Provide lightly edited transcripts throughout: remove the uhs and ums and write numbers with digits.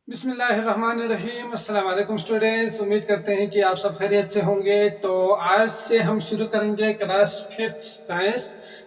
बिस्मिल्लाहिर्रहमानिर्रहीम। अस्सलाम वालेकुम स्टूडेंट्स, उम्मीद करते हैं कि आप सब खैरियत से होंगे। तो आज से हम शुरू करेंगे क्लास 5th साइंस,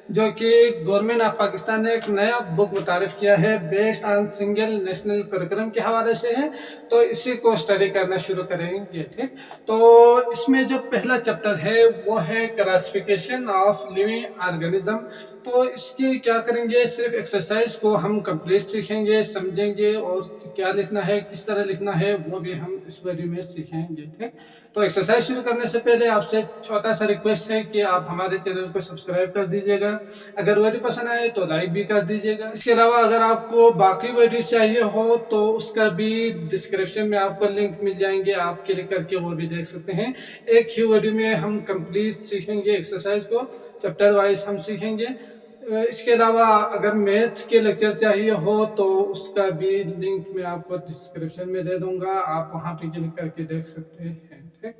जो कि गवर्नमेंट ऑफ पाकिस्तान ने एक नया बुक मुतारिफ किया है based on single national curriculum के हवाले से है। तो इसी को स्टडी करना शुरू करेंगे। ठीक, तो इसमें जो पहला चैप्टर है वो है क्लासिफिकेशन ऑफ लिविंग ऑर्गेनिज्म। तो इसकी क्या करेंगे, सिर्फ एक्सरसाइज को हम कंप्लीट सीखेंगे, समझेंगे और क्या लिखना है, किस तरह लिखना है, वो भी हम इस वीडियो में सीखेंगे। ठीक, तो एक्सरसाइज शुरू करने से पहले आपसे छोटा सा रिक्वेस्ट है कि आप हमारे चैनल को सब्सक्राइब कर दीजिएगा। अगर वीडियो पसंद आए तो लाइक भी कर दीजिएगा। इसके अलावा अगर आपको बाकी वीडियो चाहिए हो तो उसका भी डिस्क्रिप्शन में आपको लिंक मिल जाएंगे, आप क्लिक करके वो भी देख सकते हैं। एक ही वीडियो में हम कंप्लीट सीखेंगे एक्सरसाइज को, चैप्टर वाइज हम सीखेंगे। इसके अलावा अगर मैथ के लेक्चर चाहिए हो तो उसका भी लिंक मैं आपको डिस्क्रिप्शन में दे दूंगा, आप वहां पे क्लिक करके देख सकते हैं। ठीक,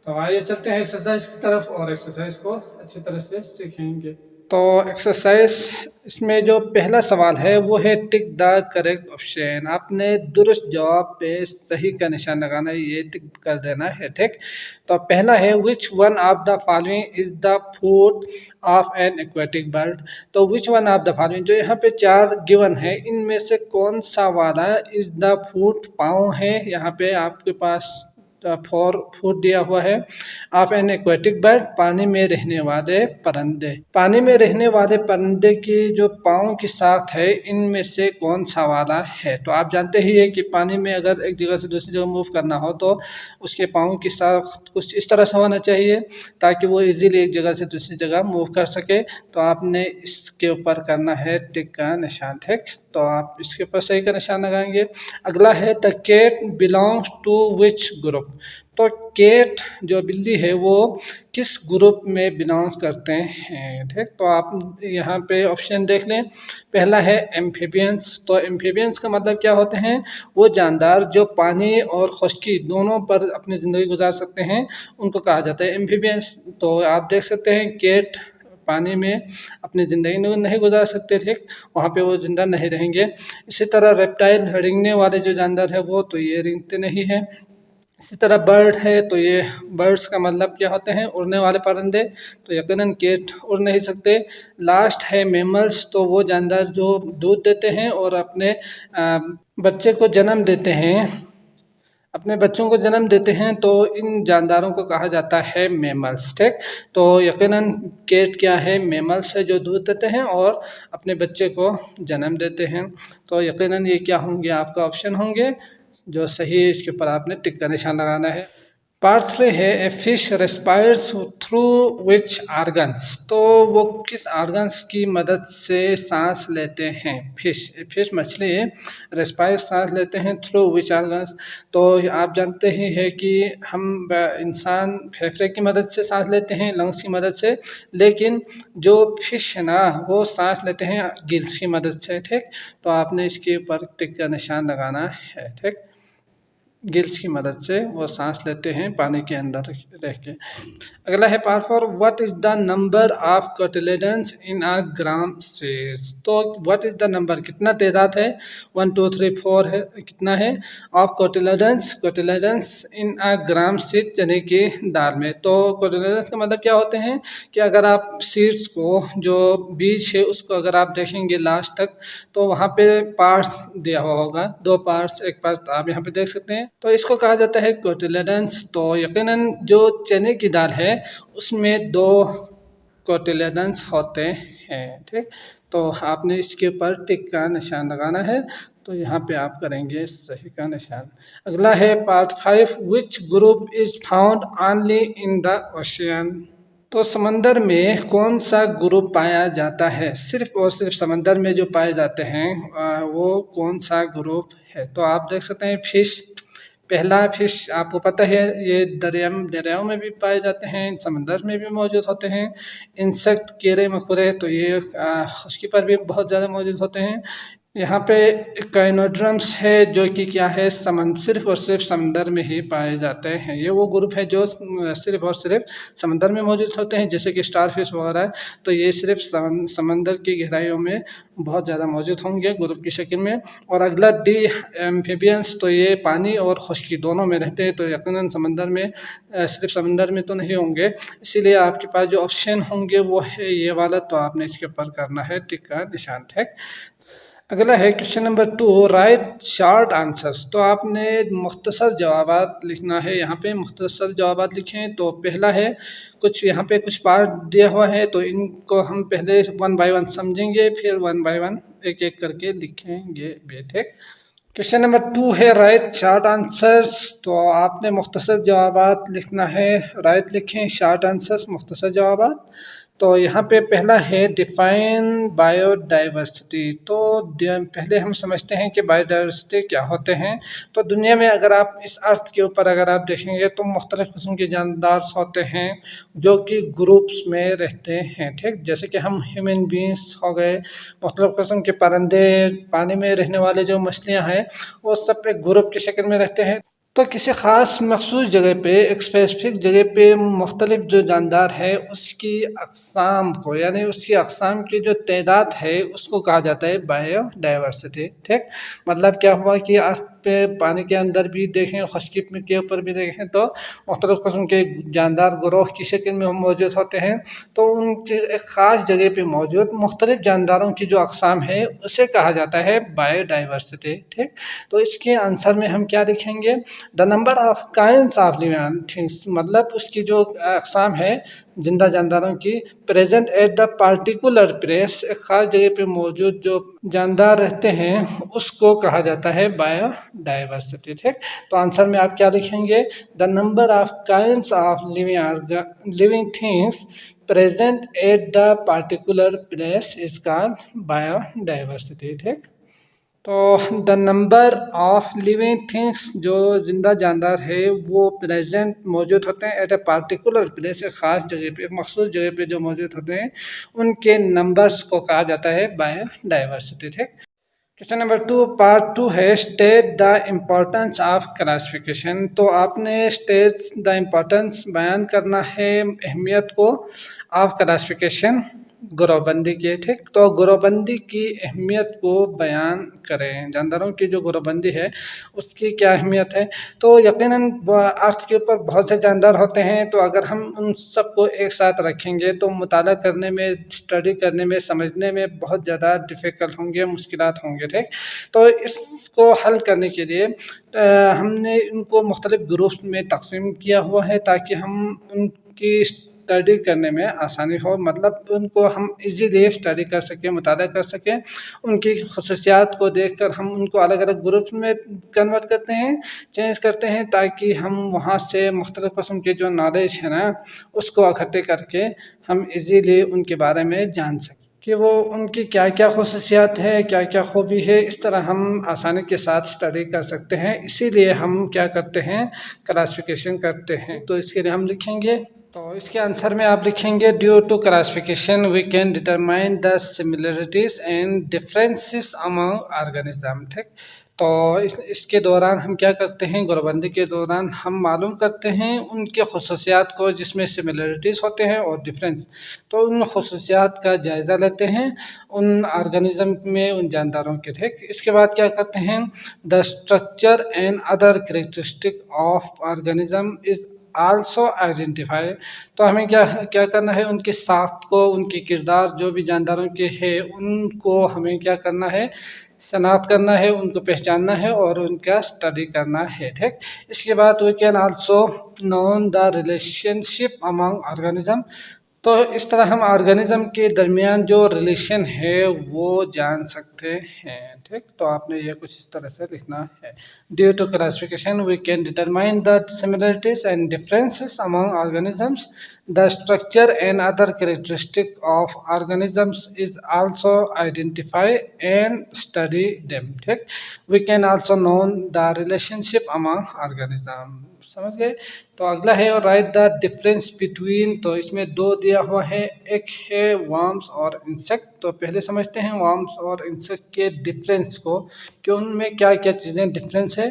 तो आइए चलते हैं एक्सरसाइज की तरफ और एक्सरसाइज को अच्छी तरह से सीखेंगे। तो एक्सरसाइज इसमें जो पहला सवाल है वो है टिक द करेक्ट ऑप्शन। आपने दुरुस्त जवाब पे सही का निशान लगाना है, ये टिक कर देना है। ठीक, तो पहला है which one of the following is the food of an aquatic bird. तो which one of the following, जो यहाँ पे चार गिवन है, इनमें से कौन सा वाला इज द फूड पाँव है, यहाँ पे आपके पास फॉर फूड दिया हुआ है। ऑफ एन एक्वेटिक बर्ड, पानी में रहने वाले परिंदे। पानी में रहने वाले परिंदे की जो पाँव की साख है, इनमें से कौन सा वाला है। तो आप जानते ही है कि पानी में अगर एक जगह से दूसरी जगह मूव करना हो तो उसके पाँव की साख कुछ इस तरह से होना चाहिए ताकि वो इजीली एक जगह से दूसरी जगह मूव कर सके। तो आपने इसके ऊपर करना है टिक का निशान। ठीक, तो आप इसके ऊपर सही का निशान लगाएंगे। अगला है the cat belongs to which group. तो केट जो बिल्ली है वो किस ग्रुप में बिलोंग्स करते हैं। ठीक, तो आप यहाँ पे ऑप्शन देख लें। पहला है एम्फीबियंस। तो एम्फीबियंस का मतलब क्या होते हैं, वो जानदार जो पानी और खुश्की दोनों पर अपनी ज़िंदगी गुजार सकते हैं, उनको कहा जाता है एम्फीबियंस। तो आप देख सकते हैं केट पानी में अपनी ज़िंदगी नहीं गुजार सकते। ठीक, वहाँ पे वो जिंदा नहीं रहेंगे। इसी तरह रेप्टाइल रेंगने वाले जो जानवर है वो तो ये रेंगते नहीं है। इसी तरह बर्ड है, तो ये बर्ड्स का मतलब क्या होते हैं, उड़ने वाले परिंदे, तो यकीनन केट उड़ नहीं सकते। लास्ट है मेमल्स। तो वो जानवर जो दूध देते हैं और अपने बच्चे को जन्म देते हैं, अपने बच्चों को जन्म देते हैं, तो इन जानदारों को कहा जाता है मेमल्स। ठीक, तो यकीनन केट क्या है, मेमल्स है जो दूध देते हैं और अपने बच्चे को जन्म देते हैं। तो यकीनन ये क्या होंगे, आपका ऑप्शन होंगे जो सही है। इसके ऊपर आपने टिक का निशान लगाना है। पार्ट 3 है a fish respires through which organs. तो वो किस आर्गन्स की मदद से सांस लेते हैं। फिश मछली रेस्पायर सांस लेते हैं थ्रू विच आर्गन्स। तो आप जानते ही है कि हम इंसान फेफड़े की मदद से सांस लेते हैं, लंग्स की मदद से, लेकिन जो फिश है ना वो सांस लेते हैं गिल्स की मदद से। ठीक, तो आपने इसके ऊपर टिक का निशान लगाना है। ठीक, गिल्स की मदद से वो सांस लेते हैं पानी के अंदर रह के। अगला है part 4, what is the number of cotyledons in a gram seeds. तो व्हाट इज द नंबर, कितना तादाद है, 1 2 3 4 है, कितना है, of cotyledons in a gram seed, चने की दाल में। तो कोटिलेडन्स का मतलब क्या होते हैं कि अगर आप सीड्स को, जो बीज है उसको अगर आप देखेंगे लास्ट तक, तो वहाँ पे पार्ट्स दिया हुआ होगा, दो पार्ट्स, एक पार्ट आप यहाँ पे देख सकते हैं, तो इसको कहा जाता है कोटिलेडन्स। तो यकीनन जो चने की दाल है उसमें 2 कोटिलेडन्स होते हैं। ठीक, तो आपने इसके ऊपर टिक का निशान लगाना है, तो यहाँ पे आप करेंगे सही का निशान। अगला है part 5, which group is found only in the ocean. तो समंदर में कौन सा ग्रुप पाया जाता है, सिर्फ और सिर्फ समंदर में जो पाए जाते हैं वो कौन सा ग्रुप है। तो आप देख सकते हैं फिश, पहला फिश आपको पता है ये दरियाओं में भी पाए जाते हैं, समंदर में भी मौजूद होते हैं। इंसेक्ट कीड़े मकोड़े, तो ये खुश्की पर भी बहुत ज़्यादा मौजूद होते हैं। यहाँ पे काइनोड्रम्स है जो कि क्या है, सिर्फ और सिर्फ समंदर में ही पाए जाते हैं। ये वो ग्रुप है जो सिर्फ और सिर्फ समंदर में मौजूद होते हैं, जैसे कि स्टारफिश वगैरह है, तो ये सिर्फ समंदर की गहराइयों में बहुत ज़्यादा मौजूद होंगे ग्रुप की शक्ल में। और अगला डी एम्फीबियंस, तो ये पानी और खुश्की दोनों में रहते हैं, तो यकीनन समंदर में सिर्फ समंदर में तो नहीं होंगे। इसीलिए आपके पास जो ऑप्शन होंगे वो है ये वाला, तो आपने इसके ऊपर करना है टिक का निशान। ठीक, अगला है question number 2, right short answers. तो आपने मुख्तसर जवाबात लिखना है। यहाँ पे मुख्तसर जवाबात लिखें। तो पहला है, कुछ यहाँ पे कुछ पार्ट दिया हुआ है, तो इनको हम पहले वन बाय वन समझेंगे, फिर वन बाय वन एक एक करके लिखेंगे भी। ठीक, क्वेश्चन नंबर 2 है राइट शॉर्ट आंसर्स। तो आपने मुख्तसर जवाबात लिखना है। राइट लिखें, शॉर्ट आंसर्स मुख्तसर जवाबात। तो यहाँ पे पहला है डिफाइन बायोडाइवर्सिटी। तो पहले हम समझते हैं कि बायोडाइवर्सिटी क्या होते हैं। तो दुनिया में अगर आप इस अर्थ के ऊपर अगर आप देखेंगे तो मुख्तलिफ़ किस्म के जानदार होते हैं जो कि ग्रुप्स में रहते हैं। ठीक, जैसे कि हम ह्यूमन बींग्स हो गए, मुख्तलिफ़ किस्म के परिंदे, पानी में रहने वाले जो मछलियाँ हैं, वो सब एक ग्रुप की शक्ल में रहते हैं। तो किसी ख़ास मखसूस जगह पे, एक स्पेसिफिक जगह पे मुख्तलिफ जो जानदार है उसकी अक़साम को, यानी उसकी अक़साम की जो तादाद है उसको कहा जाता है बायोडाइवर्सिटी। ठीक, मतलब क्या हुआ कि अर्थ पे पानी के अंदर भी देखें, खुश्की के ऊपर भी देखें, तो मुख्तलिफ किस्म के जानदार ग्रोह की शक्ल में हम मौजूद होते हैं। तो उनकी एक ख़ास जगह पे मौजूद मुख्तलिफ जानदारों की जो अक़साम है उसे कहा जाता है बायोडाइवर्सिटी। ठीक, तो इसके आंसर में हम क्या लिखेंगे, the number of kinds of living things, मतलब उसकी जो अक़साम है जिंदा जानदारों की, present at the particular place, एक ख़ास जगह पे मौजूद जो जानदार रहते हैं उसको कहा जाता है बायोडाइवर्सिटी। ठीक, तो आंसर में आप क्या लिखेंगे, the number of kinds of living things present at the particular place is called biodiversity. ठीक, तो the number of living things, जो जिंदा जानदार है वो प्रेजेंट मौजूद होते हैं एट ए पार्टिकुलर प्लेस, एक ख़ास जगह पे, एक मखसूस जगह पे जो मौजूद होते हैं उनके नंबर्स को कहा जाता है बायोडाइवर्सिटी। ठीक, क्वेश्चन नंबर 2 पार्ट 2 है state the importance of classification. तो आपने स्टेट द इम्पोर्टेंस बयान करना है, अहमियत को, ऑफ क्लासिफिकेशन, ग्रोहबंदी की। ठीक, तो ग्रोहबंदी की अहमियत को बयान करें। जानदारों की जो ग्रोहबंदी है उसकी क्या अहमियत है। तो यकीनन अर्थ के ऊपर बहुत से जानदार होते हैं, तो अगर हम उन सबको एक साथ रखेंगे तो मुताला करने में, स्टडी करने में, समझने में बहुत ज़्यादा डिफ़िकल्ट होंगे, मुश्किलात होंगे। ठीक, तो इसको हल करने के लिए हमने इनको मुख्तलिफ ग्रुप्स में तकसीम किया हुआ है ताकि हम उनकी स्टडी करने में आसानी हो, मतलब उनको हम इजीली स्टडी कर सकें, मुताला कर सकें। उनकी खसूसियात को देखकर हम उनको अलग अलग ग्रुप्स में कन्वर्ट करते हैं, चेंज करते हैं, ताकि हम वहाँ से मुख्तलिफ़ किस्म के जो नॉलेज है ना उसको इकट्ठे करके हम इजीली उनके बारे में जान सकें कि वो उनकी क्या क्या खसूसियात है, क्या क्या खूबी है। इस तरह हम आसानी के साथ स्टडी कर सकते हैं। इसीलिए हम क्या करते हैं, क्लासिफिकेशन करते हैं। तो इसके लिए हम लिखेंगे, तो इसके आंसर में आप लिखेंगे, due to classification we can determine the similarities and differences among organism. ठीक, तो इसके दौरान हम क्या करते हैं, ग्रोहबंदी के दौरान हम मालूम करते हैं उनके खसूसियात को जिसमें सिमिलरिटीज़ होते हैं और डिफरेंस। तो उन खसूसियात का जायज़ा लेते हैं उन ऑर्गेनिज्म में, उन जानदारों के। ठीक, इसके बाद क्या करते हैं, the structure and other characteristic of organism is also identify. तो हमें क्या क्या करना है, उनकी साख्त को, उनके किरदार जो भी जानदारों के हैं उनको हमें क्या करना है, शनाख्त करना है, उनको पहचानना है और उनका स्टडी करना है। ठीक, इसके बाद we can also known the relationship among organism. तो इस तरह हम ऑर्गेनिज्म के दरमियान जो रिलेशन है वो जान सकते हैं। ठीक, तो आपने ये कुछ इस तरह से लिखना है, due to classification we can determine the similarities and differences among organisms, the structure and other characteristic of organisms is also identify and study them. ठीक, we can also known the relationship among organisms. समझ गए। तो अगला है और right the difference between, तो इसमें दो दिया हुआ है, एक है वर्म्स और इंसेक्ट। तो पहले समझते हैं वर्म्स और इंसेक्ट के डिफरेंस को कि उनमें क्या क्या चीज़ें डिफरेंस है,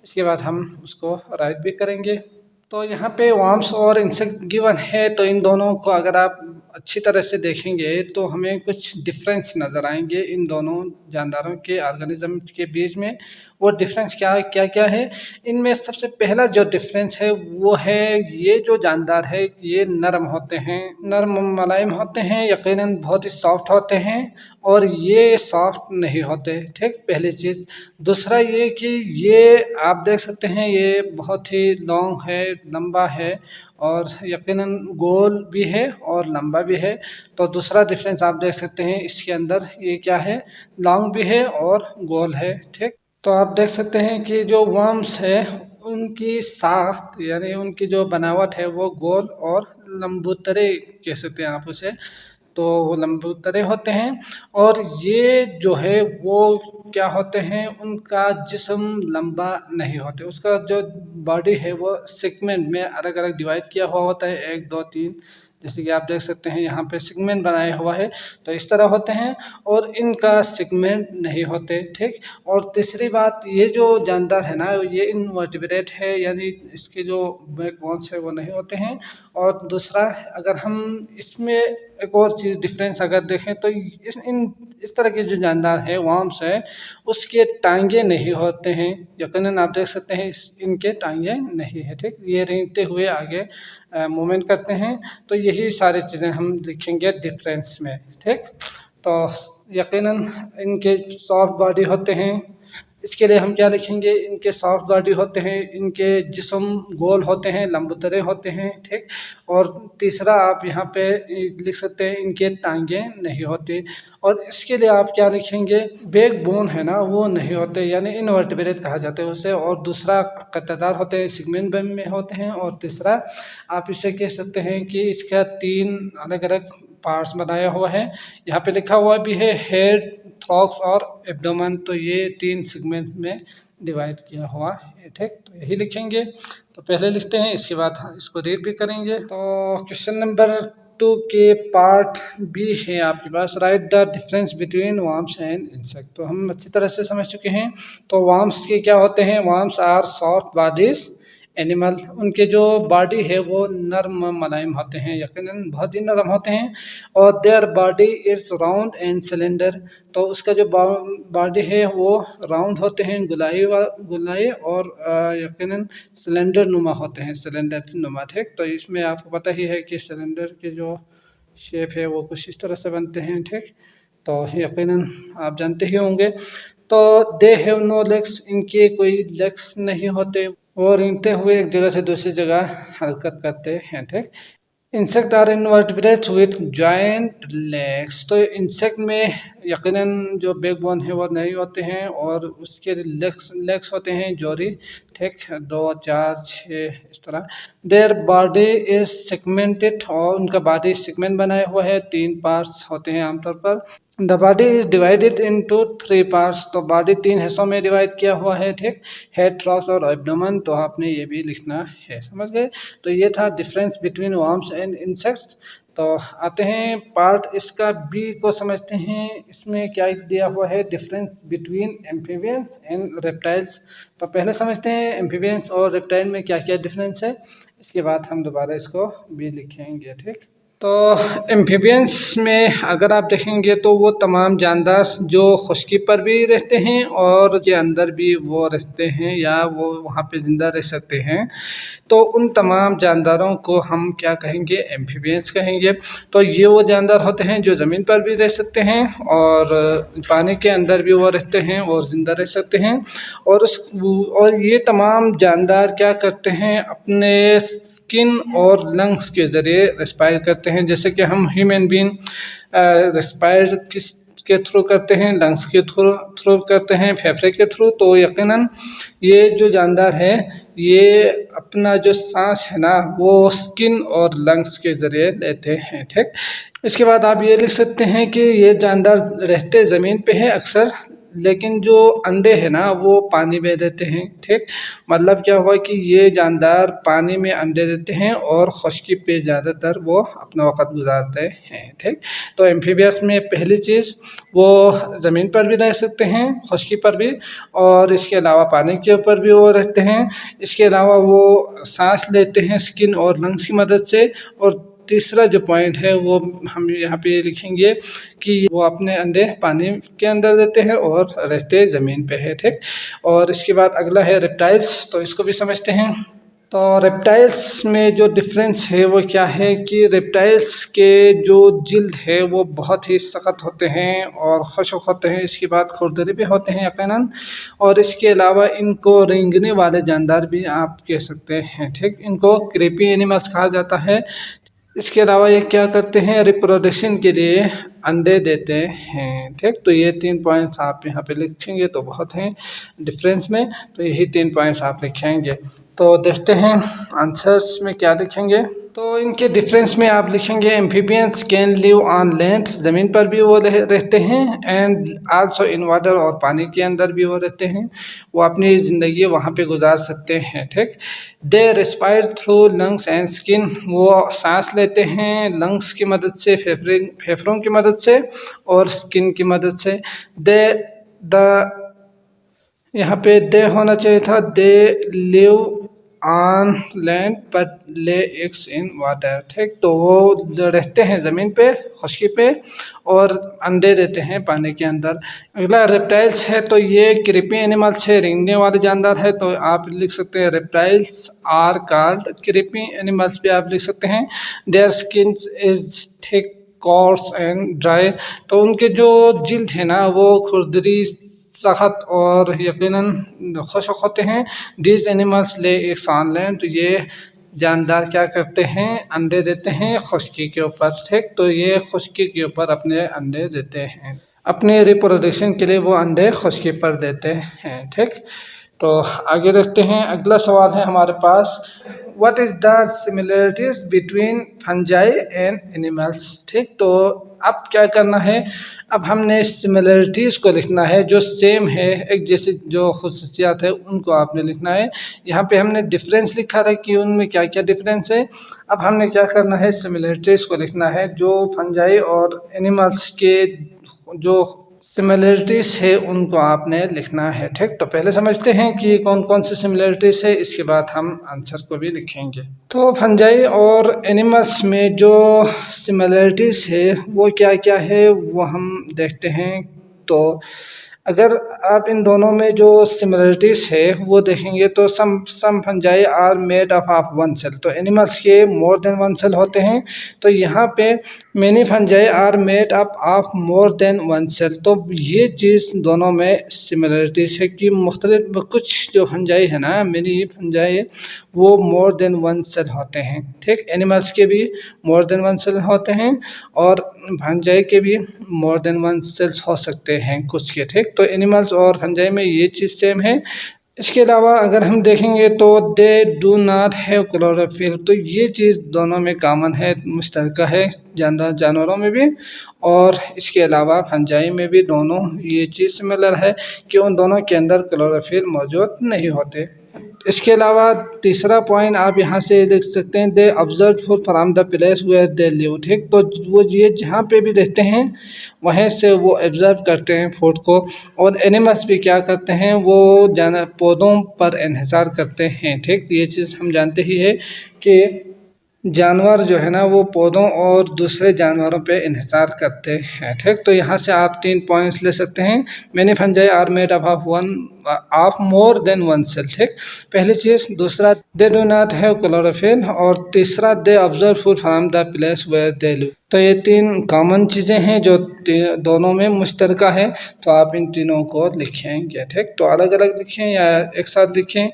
इसके बाद हम उसको राइट भी करेंगे। तो यहाँ पे वर्म्स और इंसेक्ट गिवन है, तो इन दोनों को अगर आप अच्छी तरह से देखेंगे तो हमें कुछ डिफरेंस नज़र आएंगे इन दोनों जानदारों के ऑर्गेनिज्म के बीच में। वो डिफरेंस क्या क्या है, इनमें सबसे पहला जो डिफरेंस है वो है ये जो जानदार है ये नरम होते हैं, नरम मुलायम होते हैं, यकीनन बहुत ही सॉफ्ट होते हैं, और ये सॉफ्ट नहीं होते। ठीक, पहली चीज़। दूसरा ये कि ये आप देख सकते हैं ये बहुत ही लॉन्ग है, लंबा है, और यकीनन गोल भी है और लंबा भी है। तो दूसरा डिफरेंस आप देख सकते हैं इसके अंदर, ये क्या है, लॉन्ग भी है और गोल है। ठीक, तो आप देख सकते हैं कि जो वर्म्स है उनकी साख्त यानी उनकी जो बनावट है वो गोल और लंबूतरे कह सकते हैं आप उसे, तो वो लंबूतरे होते हैं। और ये जो है वो क्या होते हैं, उनका जिस्म लंबा नहीं होते, उसका जो बॉडी है वो सेगमेंट में अलग अलग डिवाइड किया हुआ होता है, 1 2 3, जैसे कि आप देख सकते हैं यहाँ पे सेगमेंट बनाया हुआ है, तो इस तरह होते हैं, और इनका सेगमेंट नहीं होते। ठीक, और तीसरी बात, ये जो जानदार है ना ये इनवर्टिब्रेट है, यानी इसके जो बैकबोन्स है वो नहीं होते हैं। और दूसरा, अगर हम इसमें एक और चीज़ डिफरेंस अगर देखें तो इस तरह के जो जानदार है वर्म्स है उसके टांगे नहीं होते हैं, यकीनन आप देख सकते हैं इनके टांगे नहीं है। ठीक, ये रेंगते हुए आगे मूवमेंट करते हैं। तो यही सारी चीज़ें हम लिखेंगे डिफरेंस में। ठीक, तो यकीनन इनके सॉफ्ट बॉडी होते हैं, इसके लिए हम क्या लिखेंगे, इनके सॉफ्ट बॉडी होते हैं, इनके जिस्म गोल होते हैं, लंबूतरे होते हैं। ठीक, और तीसरा आप यहाँ पे लिख सकते हैं इनके टांगे नहीं होती। और इसके लिए आप क्या लिखेंगे, बैक बोन है ना वो नहीं होते, यानी इनवर्टिब्रेट कहा जाता है उसे। और दूसरा कत्तादार होते हैं, सेगमेंट में होते हैं। और तीसरा आप इसे कह सकते हैं कि इसका 3 अलग अलग पार्ट्स बनाया हुआ है, यहाँ पे लिखा हुआ भी है हेड, थॉक्स और एब्डोमेन, तो ये 3 सेगमेंट में डिवाइड किया हुआ है। ठीक, तो यही लिखेंगे। तो पहले लिखते हैं, इसके बाद इसको रीड भी करेंगे। तो क्वेश्चन नंबर 2 के पार्ट बी है आपके पास, write the difference between worms and insect. तो हम अच्छी तरह से समझ चुके हैं। तो वर्म्स के क्या होते हैं, worms are soft bodies animal, उनके जो बॉडी है वो नर्म मुलायम होते हैं, यकीनन बहुत ही नरम होते हैं। और their body is round and cylinder, तो उसका जो बॉडी है वो राउंड होते हैं, गुलाई और यकीनन सिलेंडर नुमा होते हैं, सिलेंडर नुमा। ठीक, तो इसमें आपको पता ही है कि सिलेंडर के जो शेप है वो कुछ इस तरह से बनते हैं। ठीक, तो यकीनन आप जानते ही होंगे। तो दे हैव नो लेग्स, इनके कोई लेग्स नहीं होते, वो रेंगते हुए एक जगह से दूसरी जगह हरकत करते हैं। ठीक, insect are invertebrates with joint legs, तो इंसेक्ट में यकीनन जो बैकबोन है वो नहीं होते हैं, और उसके लेग्स होते हैं जोड़ी। ठीक, 2 4 6 इस तरह। देयर बॉडी इज सेगमेंटेड, और उनका बॉडी सेगमेंट बनाया हुआ है, 3 पार्ट्स होते हैं आमतौर पर। The body is divided into 3 parts, तो बॉडी 3 हिस्सों में डिवाइड किया हुआ है। ठीक, हेड, थ्रॉक्स और एब्डोमेन, तो आपने ये भी लिखना है, समझ गए। तो ये था difference between worms and insects. तो आते हैं पार्ट इसका बी को समझते हैं, इसमें क्या दिया हुआ है, difference between amphibians and reptiles. तो पहले समझते हैं एम्फीबियंस और रेप्टाइल में क्या क्या डिफरेंस है, इसके बाद हम दोबारा इसको भी लिखेंगे। ठीक, तो एम्फीबियंस में अगर आप देखेंगे तो वो तमाम जानदार जो खुश्की पर भी रहते हैं और के अंदर भी वो रहते हैं, या वो वहाँ पे ज़िंदा रह सकते हैं, तो उन तमाम जानदारों को हम क्या कहेंगे, एम्फीबियंस कहेंगे। तो ये वो जानदार होते हैं जो ज़मीन पर भी रह सकते हैं और पानी के अंदर भी वो रहते हैं और ज़िंदा रह सकते हैं। और ये तमाम जानदार क्या करते हैं, अपने स्किन और लंग्स के ज़रिए रेस्पायर करते हैं, जैसे कि हम ह्यूमन बीइंग रेस्पायर किस के थ्रू करते हैं, लंग्स के थ्रू करते हैं, फेफड़े के थ्रू। तो यकीनन ये जो जानदार है ये अपना जो सांस है ना वो स्किन और लंग्स के ज़रिए लेते हैं। ठीक, इसके बाद आप ये लिख सकते हैं कि ये जानदार रहते ज़मीन पे है अक्सर, लेकिन जो अंडे है ना वो पानी में देते हैं। ठीक, मतलब क्या हुआ कि ये जानदार पानी में अंडे देते हैं और खुश्की पे ज़्यादातर वो अपना वक़्त गुजारते हैं। ठीक, तो एम्फीबियस में पहली चीज़ वो ज़मीन पर भी रह सकते हैं, खुश्की पर भी, और इसके अलावा पानी के ऊपर भी वो रहते हैं। इसके अलावा वो सांस लेते हैं स्किन और लंग्स की मदद से। और तीसरा जो पॉइंट है वो हम यहाँ पे लिखेंगे कि वो अपने अंडे पानी के अंदर देते हैं और रहते ज़मीन पे है। ठीक, और इसके बाद अगला है रेप्टाइल्स, तो इसको भी समझते हैं। तो रेप्टाइल्स में जो डिफरेंस है वो क्या है कि रेप्टाइल्स के जो जिल्द है वो बहुत ही सख्त होते हैं और खुश्क होते हैं। इसके बाद खुरदरे भी होते हैं यकीनन, और इसके अलावा इनको रेंगने वाले जानदार भी आप कह सकते हैं। ठीक, इनको क्रीपी एनिमल्स कहा जाता है। इसके अलावा ये क्या करते हैं, रिप्रोडक्शन के लिए अंडे देते हैं। ठीक, तो ये 3 पॉइंट्स आप यहाँ पे लिखेंगे तो बहुत हैं डिफरेंस में, तो यही 3 पॉइंट्स आप लिखेंगे। तो देखते हैं आंसर्स में क्या लिखेंगे। तो इनके डिफरेंस में आप लिखेंगे amphibians can live on land, ज़मीन पर भी वो रहते हैं, एंड आल्सो इन वाटर, और पानी के अंदर भी वो रहते हैं, वो अपनी ज़िंदगी वहाँ पे गुजार सकते हैं। ठीक, they respire through lungs and skin, वो सांस लेते हैं लंग्स की मदद से, फेफड़ों की मदद से और स्किन की मदद से। दे द यहाँ पे दे होना चाहिए था, they live on land but lay eggs in water. ठीक, तो वो रहते हैं ज़मीन पे, खुश्की पे, और अंडे देते हैं पानी के अंदर। अगला रेप्टाइल्स है, तो ये क्रीपी एनिमल्स है, रेंगने वाले जानदार है, तो आप लिख सकते हैं reptiles are called creepy animals भी आप लिख सकते हैं। Their skin is thick coarse and dry, तो उनके जो जिल्द है ना वो खुरदरी, सख्त और यकीनन खुश्क होते हैं। These animals lay eggs on land, तो ये जानदार क्या करते हैं, अंडे देते हैं खुश्की के ऊपर। ठीक, तो ये खुश्की के ऊपर अपने अंडे देते हैं, अपने रिप्रोडक्शन के लिए वो अंडे खुश्की पर देते हैं। ठीक, तो आगे देखते हैं। अगला सवाल है हमारे पास, what is the similarities between fungi and animals. ठीक, तो अब क्या करना है, अब हमने सिमिलरिटीज़ को लिखना है, जो सेम है, एक जैसी जो खुसूसियात है उनको आपने लिखना है। यहाँ पे हमने डिफरेंस लिखा था कि उनमें क्या क्या डिफरेंस है। अब हमने क्या करना है, सिमिलरिटीज़ को लिखना है, जो फंजाई और एनिमल्स के जो सिमिलरिटीज़ है उनको आपने लिखना है। ठीक, तो पहले समझते हैं कि कौन कौन सी सिमिलरिटीज़ है, इसके बाद हम आंसर को भी लिखेंगे। तो फंजाई और एनिमल्स में जो सिमिलरिटीज़ है वो क्या क्या है वो हम देखते हैं। तो अगर आप इन दोनों में जो सिमिलरिटीज़ है वो देखेंगे तो some fungi are made of one cell, तो एनिमल्स के मोर देन वन सेल होते हैं। तो यहाँ पे many fungi are made up of more than one cell, तो ये चीज़ दोनों में सिमिलरिटीज़ है कि मुख्तलिफ कुछ जो फंजाई है ना, मैनी फंजाई वो मोर देन वन सेल होते हैं। ठीक, एनिमल्स के भी मोर देन वन सेल होते हैं और फंजाई के भी मोर देन वन सेल्स हो सकते हैं कुछ के। ठीक, तो एनिमल्स और फंजाई में ये चीज़ सेम है। इसके अलावा अगर हम देखेंगे तो दे डू नॉट हैव क्लोरोफिल, तो ये चीज़ दोनों में कॉमन है, मुश्तरका है, जानवरों में भी और इसके अलावा फंजाई में भी दोनों ये चीज़ सिमिलर है कि उन दोनों के अंदर क्लोरोफिल मौजूद नहीं होते। इसके अलावा तीसरा पॉइंट आप यहाँ से देख सकते हैं, they observe food from the place where they live. ठीक, तो वो ये जहाँ पे भी रहते हैं वहीं से वो ऑब्जर्व करते हैं फूड को। और एनिमल्स भी क्या करते हैं, वो पौधों पर इन्हिसार करते हैं। ठीक, ये चीज़ हम जानते ही है कि जानवर जो है ना वो पौधों और दूसरे जानवरों पे इन्हिसार करते हैं। ठीक, तो यहाँ से आप 3 पॉइंट्स ले सकते हैं। Many fungi are made of more than one cell. ठीक, पहली चीज़, दूसरा they do not have chlorophyll, और तीसरा they observe food from the place where they live. तो ये 3 कॉमन चीज़ें हैं जो दोनों में मुश्तरका है, तो आप इन तीनों को लिखेंगे। ठीक, तो अलग अलग लिखें या एक साथ लिखें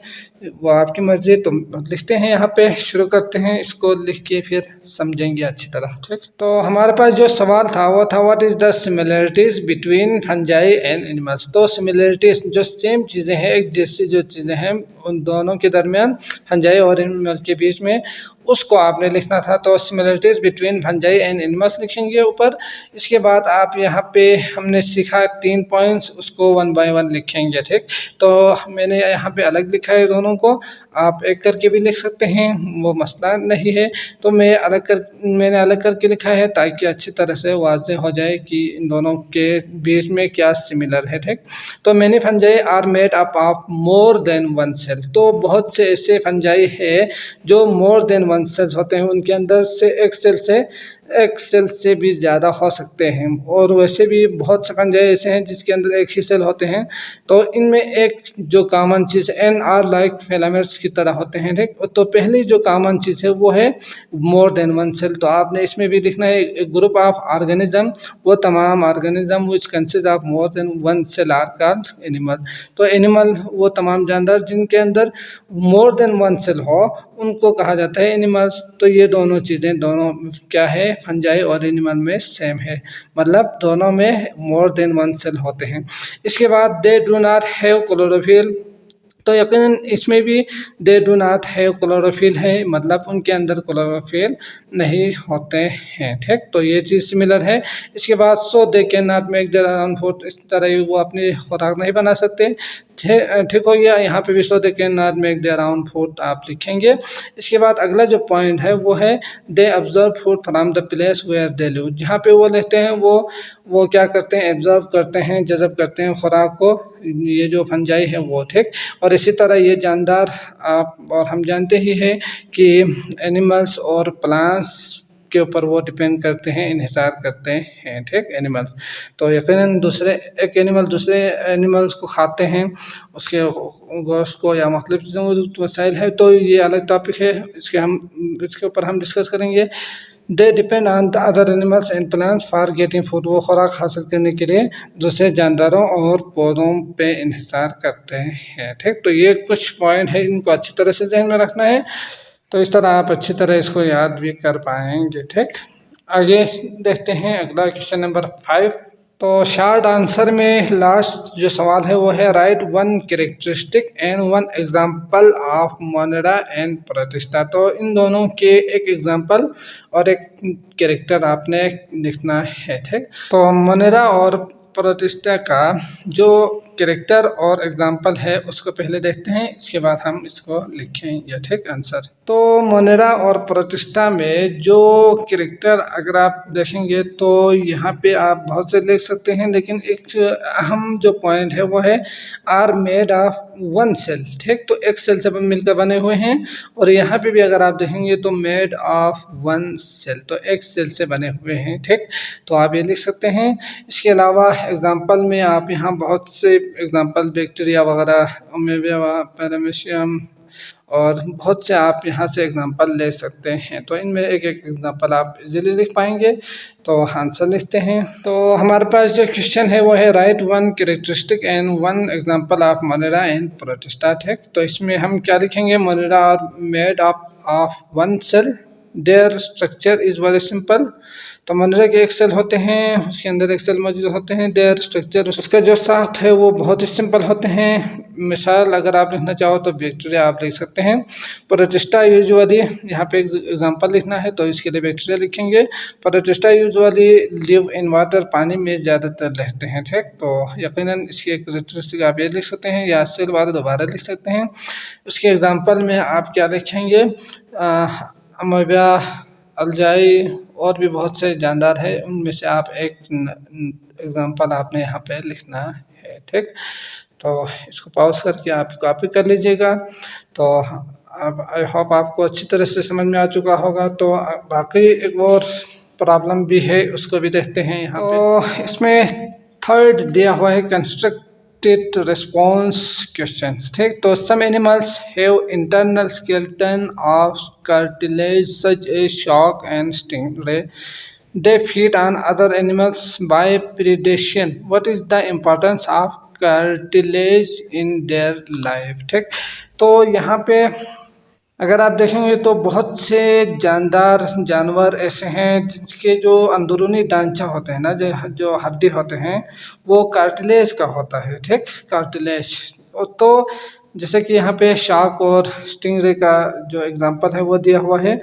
वो आपकी मर्ज़ी। तो लिखते हैं, यहाँ पे शुरू करते हैं, इसको लिख के फिर समझेंगे अच्छी तरह। ठीक, तो हमारे पास जो सवाल था वो था, what is the similarities between fungi and animals. तो सिमिलरिटीज़ जो सेम चीज़ें हैं, एक जैसी जो चीज़ें हैं उन दोनों के दरमियान, फंजाई और एनिमल के बीच में, उसको आपने लिखना था। तो similarities between fungi and animals लिखेंगे ऊपर। इसके बाद आप यहाँ पे हमने सीखा 3 पॉइंट्स, उसको 1 बाय 1 लिखेंगे, ठीक। तो मैंने यहाँ पे अलग लिखा है दोनों को, आप एक करके भी लिख सकते हैं, वो मसला नहीं है। तो मैंने अलग करके लिखा है ताकि अच्छी तरह से वाज़ेह हो जाए कि इन दोनों के बीच में क्या सिमिलर है, ठीक। तो many fungi are made up of more than one cell. तो बहुत से ऐसे फंजाई है जो मोर देन वन सेल्स होते हैं, उनके अंदर से एक सेल से भी ज़्यादा हो सकते हैं। और वैसे भी बहुत से फंजाई ऐसे हैं जिसके अंदर एक ही सेल होते हैं। तो इनमें एक जो कॉमन चीज़ एन आर लाइक फिलामेंट्स की तरह होते हैं, ठीक। तो पहली जो कॉमन चीज़ है वो है मोर देन वन सेल। तो आपने इसमें भी लिखना है एक ग्रुप ऑफ ऑर्गेनिज्म, वो तमाम organism which consist of more than one cell are called animal. तो एनिमल वो तमाम जानदार जिनके अंदर मोर देन वन सेल हो उनको कहा जाता है एनिमल्स। तो ये दोनों चीज़ें दोनों क्या है, फंजाई और एनिमल में सेम है, मतलब दोनों में मोर देन वन सेल होते हैं। इसके बाद दे डू नॉट हैव क्लोरोफिल। तो यकीनन इसमें भी दे डू नॉट हैव क्लोरोफिल है, मतलब उनके अंदर क्लोरोफिल नहीं होते हैं, ठीक। तो ये चीज़ सिमिलर है। इसके बाद so they can not make their own food, इस तरह वो अपनी खुराक नहीं बना सकते, ठीक हो गया। यहाँ पे भी so they can not make their own food आप लिखेंगे। इसके बाद अगला जो पॉइंट है वो है they observe food from the place where they live. जहाँ पे वो लेते हैं वो क्या करते हैं, एब्जॉर्व करते हैं, जज़ब करते हैं खुराक को, ये जो फंजाई है वो, ठीक। और इसी तरह ये जानदार आप और हम जानते ही हैं कि एनिमल्स और प्लांट्स के ऊपर वो डिपेंड करते हैं, इन्हिसार करते हैं, ठीक, एनिमल्स। तो यकीनन एक एनिमल दूसरे एनिमल्स को खाते हैं, उसके गोश्त को या मुख्तलिफ चीज़ों वसाइल है। तो ये अलग टॉपिक है, इसके ऊपर हम डिस्कस करेंगे। They depend on the other animals and plants for getting food. वो खुराक हासिल करने के लिए दूसरे जानदारों और पौधों पे इन्हिसार करते हैं, ठीक। तो ये कुछ पॉइंट है, इनको अच्छी तरह से ध्यान में रखना है, तो इस तरह आप अच्छी तरह इसको याद भी कर पाएंगे, ठीक। आगे देखते हैं अगला क्वेश्चन नंबर 5। तो शॉर्ट आंसर में लास्ट जो सवाल है वो है write one characteristic and one example of Monera and protista. तो इन दोनों के एक एग्जांपल और एक कैरेक्टर आपने लिखना है, ठीक। तो मोनेरा और प्रोटिस्टा का जो कैरेक्टर और एग्जाम्पल है उसको पहले देखते हैं, इसके बाद हम इसको लिखेंगे, ठीक, आंसर। तो मोनेरा और प्रोटिस्टा में जो कैरेक्टर अगर आप देखेंगे तो यहाँ पे आप बहुत से लिख सकते हैं, लेकिन एक अहम जो पॉइंट है वो है are made of one cell, ठीक। तो एक सेल से मिलकर बने हुए हैं। और यहाँ पे भी अगर आप देखेंगे तो मेड ऑफ वन सेल, तो एक सेल से बने हुए हैं, ठीक। तो आप ये लिख सकते हैं। इसके अलावा एग्जाम्पल में आप यहाँ बहुत से एग्जाम्पल बैक्टीरिया वगैरह, अमीबा, पैरामीशियम और बहुत से आप यहाँ से एग्जांपल ले सकते हैं। तो इनमें एक एक एग्जांपल आप इजीली लिख पाएंगे। तो आंसर लिखते हैं। तो हमारे पास जो क्वेश्चन है वो है write one characteristic and one example of Monera and Protista, ठीक। तो इसमें हम क्या लिखेंगे, Monera are made of one cell, their structure is very simple. तो मोनेरा के एक सेल होते हैं, उसके अंदर एक सेल मौजूद होते हैं, देयर स्ट्रक्चर, उसका जो साथ है वो बहुत ही सिंपल होते हैं। मिसाल अगर आप लिखना चाहो तो बैक्टीरिया आप लिख सकते हैं। प्रोटिस्टा यूजुअली, यहाँ पे एग्जांपल लिखना है तो इसके लिए बैक्टीरिया लिखेंगे। Protista usually live in water, पानी में ज़्यादातर रहते हैं, ठीक। तो यकीनन इसकी एक कैरेक्टरिस्टिक आप ये लिख सकते हैं, या सेल वाले दोबारा लिख सकते हैं। उसके एग्जाम्पल में आप क्या लिखेंगे, अमीबा, अल्जाई और भी बहुत से जानदार है, उनमें से आप एक एग्जांपल आपने यहाँ पे लिखना है, ठीक। तो इसको पॉज करके आप कॉपी कर लीजिएगा। तो अब आई होप आपको अच्छी तरह से समझ में आ चुका होगा। तो बाकी एक और प्रॉब्लम भी है, उसको भी देखते हैं यहाँ पे। तो इसमें थर्ड दिया हुआ है कंस्ट्रक्टेड रिस्पॉन्स क्वेश्चंस, ठीक। तो some animals have internal skeleton of cartilage such as shark and stingray. They feed on other animals by predation. What is the importance of cartilage in their life, ठीक। तो यहाँ पे अगर आप देखेंगे तो बहुत से जानदार जानवर ऐसे हैं जिनके जो अंदरूनी ढांचा होते हैं ना, जो हड्डी होते हैं वो कार्टिलेज का होता है, ठीक, कार्टिलेज। तो जैसे कि यहाँ पे शार्क और स्टिंगरे का जो एग्जांपल है वो दिया हुआ है।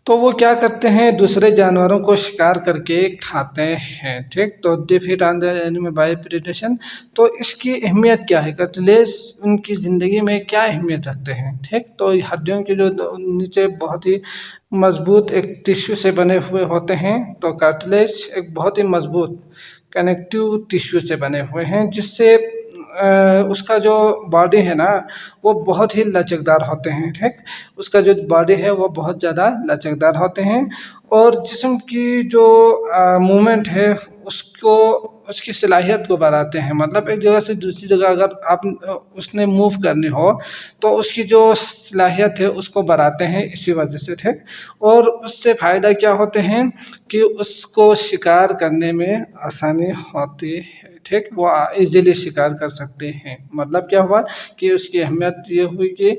तो वो क्या करते हैं, दूसरे जानवरों को शिकार करके खाते हैं। ठीक, तो they feed on the animal by predation. तो इसकी अहमियत क्या है, कार्टिलेज उनकी ज़िंदगी में क्या अहमियत रखते हैं। ठीक, तो हड्डियों के जो नीचे बहुत ही मजबूत एक टिश्यू से बने हुए होते हैं। तो कार्टिलेज एक बहुत ही मजबूत कनेक्टिव टिश्यू से बने हुए हैं, जिससे उसका जो बॉडी है ना वो बहुत ही लचकदार होते हैं। ठीक, उसका जो बॉडी है वो बहुत ज़्यादा लचकदार होते हैं और जिस्म की जो मूवमेंट है उसको उसकी सलाहियत को बढ़ाते हैं। मतलब एक जगह से दूसरी जगह अगर आप उसने मूव करनी हो तो उसकी जो सलाहियत है उसको बढ़ाते हैं इसी वजह से। ठीक, और उससे फ़ायदा क्या होते हैं कि उसको शिकार करने में आसानी होती है। ठीक, वो इजीली शिकार कर सकते हैं। मतलब क्या हुआ कि उसकी अहमियत ये हुई कि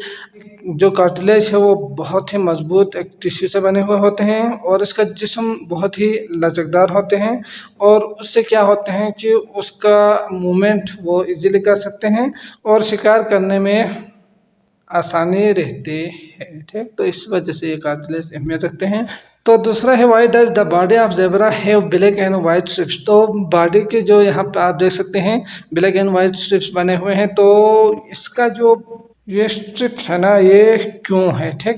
जो कार्टिलेज है वो बहुत ही मजबूत एक टिश्यू से बने हुए होते हैं और इसका जिस्म बहुत ही लचकदार होते हैं और उससे क्या होते हैं कि उसका मूवमेंट वो इजीली कर सकते हैं और शिकार करने में आसानी रहती है। ठीक, तो इस वजह से ये कार्टिलेज अहमियत रखते हैं। तो दूसरा है why does the body of zebra have black and white strips. तो बॉडी के जो यहाँ पे आप देख सकते हैं ब्लैक एंड वाइट स्ट्रिप्स बने हुए हैं। तो इसका जो ये स्ट्रिप्स है ना ये क्यों है। ठीक,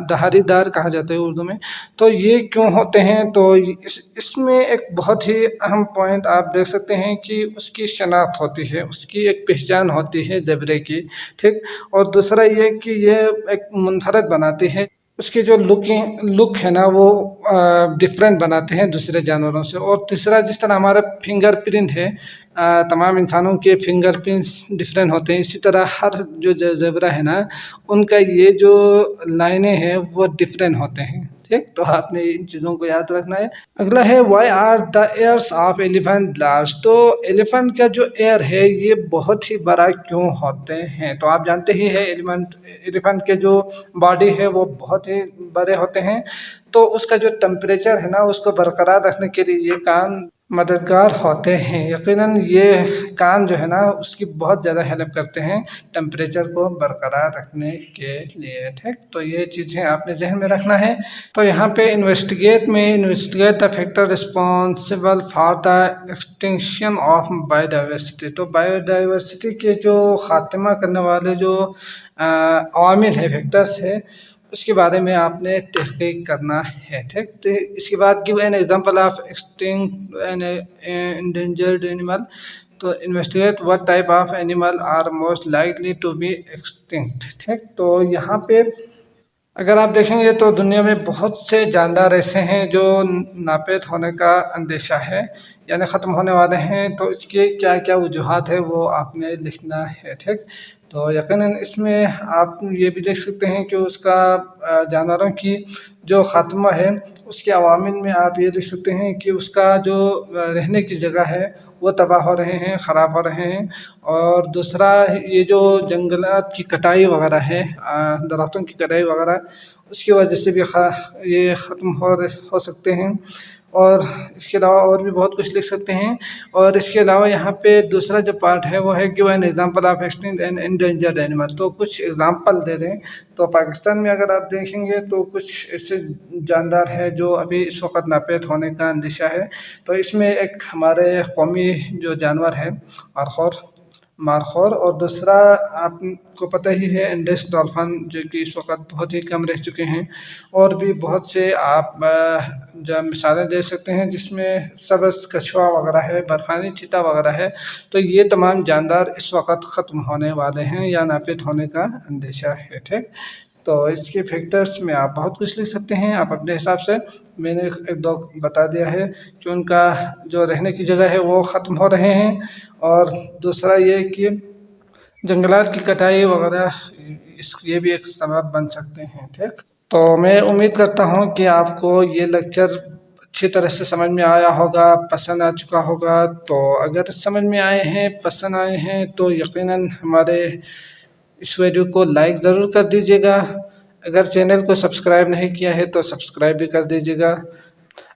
धारीदार कहा जाता है उर्दू में। तो ये क्यों होते हैं, तो इसमें एक बहुत ही अहम पॉइंट आप देख सकते हैं कि उसकी शनाख्त होती है, उसकी एक पहचान होती है जेब्रे की। ठीक, और दूसरा ये कि ये एक मुनफरद बनाती है, उसकी जो लुक है ना वो डिफरेंट बनाते हैं दूसरे जानवरों से। और तीसरा, जिस तरह हमारा फिंगरप्रिंट है, तमाम इंसानों के फिंगरप्रिंट्स डिफरेंट होते हैं, इसी तरह हर जो जेब्रा है ना उनका ये जो लाइनें हैं वो डिफरेंट होते हैं। ठीक, तो आपने इन चीज़ों को याद रखना है। अगला है why are the ears of elephant large. तो एलिफेंट का जो एयर है ये बहुत ही बड़ा क्यों होते हैं। तो आप जानते ही है एलिफेंट के जो बॉडी है वो बहुत ही बड़े होते हैं। तो उसका जो टेम्परेचर है ना उसको बरकरार रखने के लिए ये कान मददगार होते हैं। यकीनन ये कान जो है ना उसकी बहुत ज़्यादा हेल्प करते हैं टेम्परेचर को बरकरार रखने के लिए। ठीक, तो ये चीज़ें आपने जहन में रखना है। तो यहाँ पे investigate the factor responsible for the extinction of biodiversity. तो बायोडाइवर्सिटी के जो खात्मा करने वाले जो अवामिल है, फैक्टर्स है, उसके बारे में आपने तहकीक करना है। ठीक, तो इसके बाद give an example of extinct and endangered animal. तो investigate what type of animal are most likely to be extinct. ठीक, तो यहाँ पे अगर आप देखेंगे तो दुनिया में बहुत से जानदार ऐसे हैं जो नापेद होने का अंदेशा है, यानी ख़त्म होने वाले हैं। तो इसके क्या क्या वजूहात है वो आपने लिखना है। ठीक, तो यकीनन इसमें आप ये भी देख सकते हैं कि उसका जानवरों की जो ख़ात्मा है उसके अवामिल में आप ये देख सकते हैं कि उसका जो रहने की जगह है वो तबाह हो रहे हैं, ख़राब हो रहे हैं। और दूसरा ये जो जंगलात की कटाई वगैरह है, दरख्तों की कटाई वगैरह, उसकी वजह से भी ये ख़त्म हो सकते हैं। और इसके अलावा और भी बहुत कुछ लिख सकते हैं। और इसके अलावा यहाँ पे दूसरा जो पार्ट है वो है give an example of extinct and endangered animal. तो कुछ एग्जांपल दे दें। तो पाकिस्तान में अगर आप देखेंगे तो कुछ ऐसे जानदार है जो अभी इस वक्त नापेद होने का अंदेशा है। तो इसमें एक हमारे कौमी जो जानवर है मारखोर, और दूसरा आपको पता ही है इंडस डॉल्फिन, जो कि इस वक्त बहुत ही कम रह चुके हैं। और भी बहुत से आप जो मिसालें दे सकते हैं जिसमें सब्ज़ कछुआ वगैरह है, बर्फानी चीता वगैरह है। तो ये तमाम जानदार इस वक्त ख़त्म होने वाले हैं या नापेद होने का अंदेशा है। ठीक, तो इसके फैक्टर्स में आप बहुत कुछ लिख सकते हैं आप अपने हिसाब से। मैंने एक दो बता दिया है कि उनका जो रहने की जगह है वो ख़त्म हो रहे हैं। और दूसरा ये कि जंगलात की कटाई वगैरह ये भी एक सबब बन सकते हैं। ठीक, तो मैं उम्मीद करता हूँ कि आपको ये लेक्चर अच्छी तरह से समझ में आया होगा, पसंद आ चुका होगा। तो अगर समझ में आए हैं, पसंद आए हैं, तो यकीनन हमारे इस वीडियो को लाइक ज़रूर कर दीजिएगा। अगर चैनल को सब्सक्राइब नहीं किया है तो सब्सक्राइब भी कर दीजिएगा।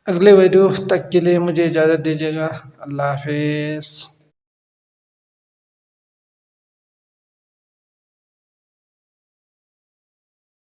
अगले वीडियो तक के लिए मुझे इजाज़त दीजिएगा। अल्लाह हाफिज़।